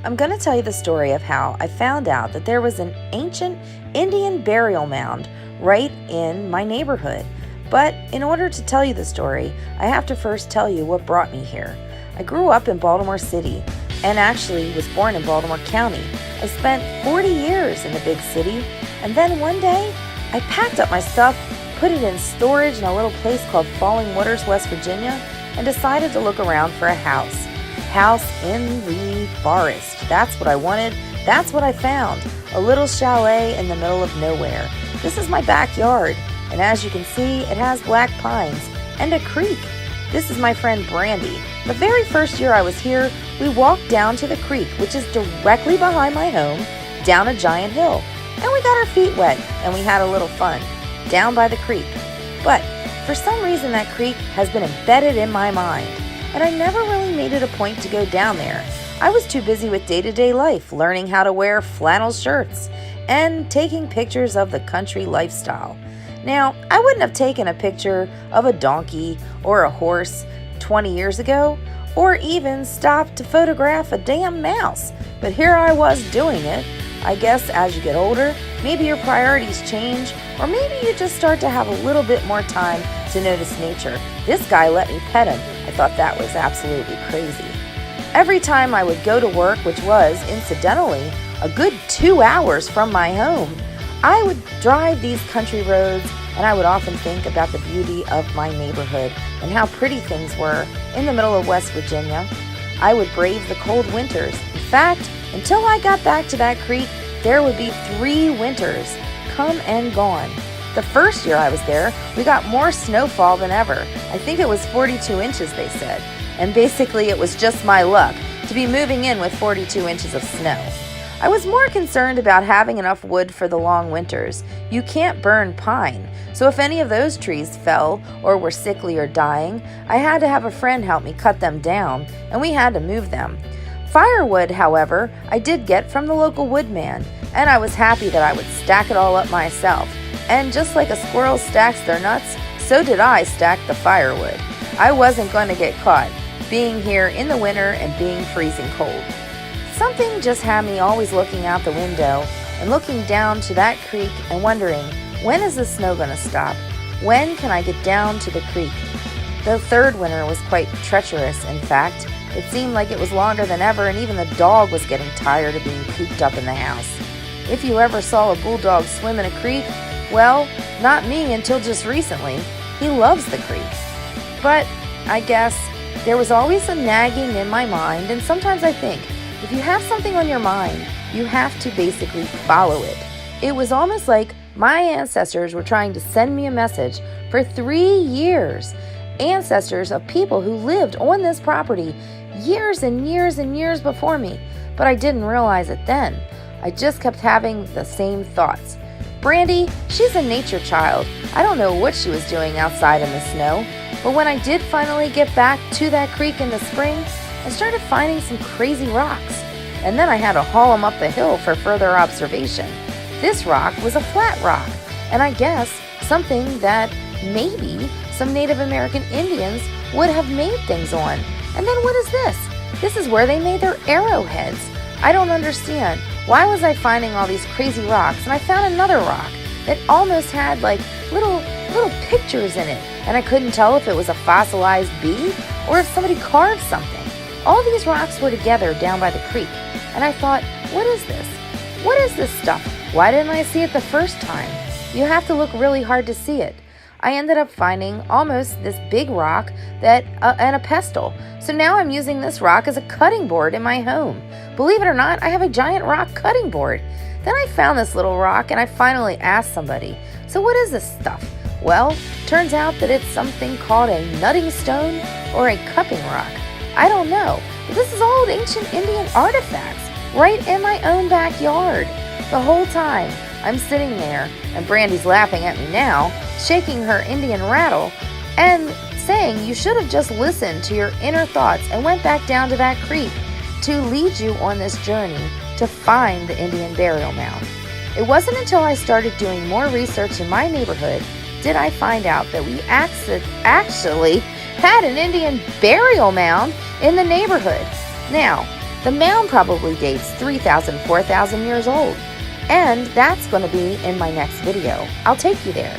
I'm going to tell you the story of how I found out that there was an ancient Indian burial mound right in my neighborhood. But in order to tell you the story, I have to first tell you what brought me here. I grew up in Baltimore City and actually was born in Baltimore County. I spent 40 years in the big city, and then one day I packed up my stuff, put it in storage in a little place called Falling Waters, West Virginia, and decided to look around for a house. House in the forest. That's what I wanted. That's what I found. A little chalet in the middle of nowhere. This is my backyard, and as you can see, it has black pines and a creek. This is my friend Brandy. The very first year I was here, we walked down to the creek, which is directly behind my home, down a giant hill. And we got our feet wet, and we had a little fun down by the creek. But for some reason, that creek has been embedded in my mind, and I never really made it a point to go down there. I was too busy with day-to-day life, learning how to wear flannel shirts and taking pictures of the country lifestyle. Now, I wouldn't have taken a picture of a donkey or a horse 20 years ago, or even stopped to photograph a damn mouse. But here I was doing it. I guess as you get older, maybe your priorities change, or maybe you just start to have a little bit more time to notice nature. This guy let me pet him. I thought that was absolutely crazy. Every time I would go to work, which was, incidentally, a good 2 hours from my home, I would drive these country roads, and I would often think about the beauty of my neighborhood and how pretty things were in the middle of West Virginia. I would brave the cold winters. In fact, until I got back to that creek, there would be 3 winters, come and gone. The first year I was there, we got more snowfall than ever. I think it was 42 inches, they said. And basically it was just my luck to be moving in with 42 inches of snow. I was more concerned about having enough wood for the long winters. You can't burn pine, so if any of those trees fell or were sickly or dying, I had to have a friend help me cut them down, and we had to move them. Firewood, however, I did get from the local woodman, and I was happy that I would stack it all up myself. And just like a squirrel stacks their nuts, so did I stack the firewood. I wasn't going to get caught, being here in the winter and being freezing cold. Something just had me always looking out the window and looking down to that creek and wondering, when is the snow going to stop? When can I get down to the creek? The third winter was quite treacherous, in fact. It seemed like it was longer than ever, and even the dog was getting tired of being cooped up in the house. If you ever saw a bulldog swim in a creek, well, not me until just recently. He loves the creek. But I guess there was always a nagging in my mind, and sometimes I think, if you have something on your mind, you have to basically follow it. It was almost like my ancestors were trying to send me a message for 3 years. Ancestors of people who lived on this property years and years and years before me. But I didn't realize it then. I just kept having the same thoughts. Brandy, she's a nature child. I don't know what she was doing outside in the snow. But when I did finally get back to that creek in the spring, I started finding some crazy rocks, and then I had to haul them up the hill for further observation. This rock was a flat rock, and I guess something that maybe some Native American Indians would have made things on. And then what is this? This is where they made their arrowheads. I don't understand. Why was I finding all these crazy rocks? And I found another rock that almost had like little pictures in it, and I couldn't tell if it was a fossilized bee or if somebody carved something. All these rocks were together down by the creek, and I thought, what is this? What is this stuff? Why didn't I see it the first time? You have to look really hard to see it. I ended up finding almost this big rock and a pestle. So now I'm using this rock as a cutting board in my home. Believe it or not, I have a giant rock cutting board. Then I found this little rock, and I finally asked somebody, so what is this stuff? Well, turns out that it's something called a nutting stone or a cupping rock. I don't know, but this is old ancient Indian artifacts right in my own backyard. The whole time I'm sitting there, and Brandy's laughing at me now, shaking her Indian rattle and saying you should have just listened to your inner thoughts and went back down to that creek to lead you on this journey to find the Indian burial mound. It wasn't until I started doing more research in my neighborhood did I find out that we actually had an Indian burial mound in the neighborhood. Now, The mound probably dates 3,000, 4,000 years old. And that's going to be in my next video. I'll take you there.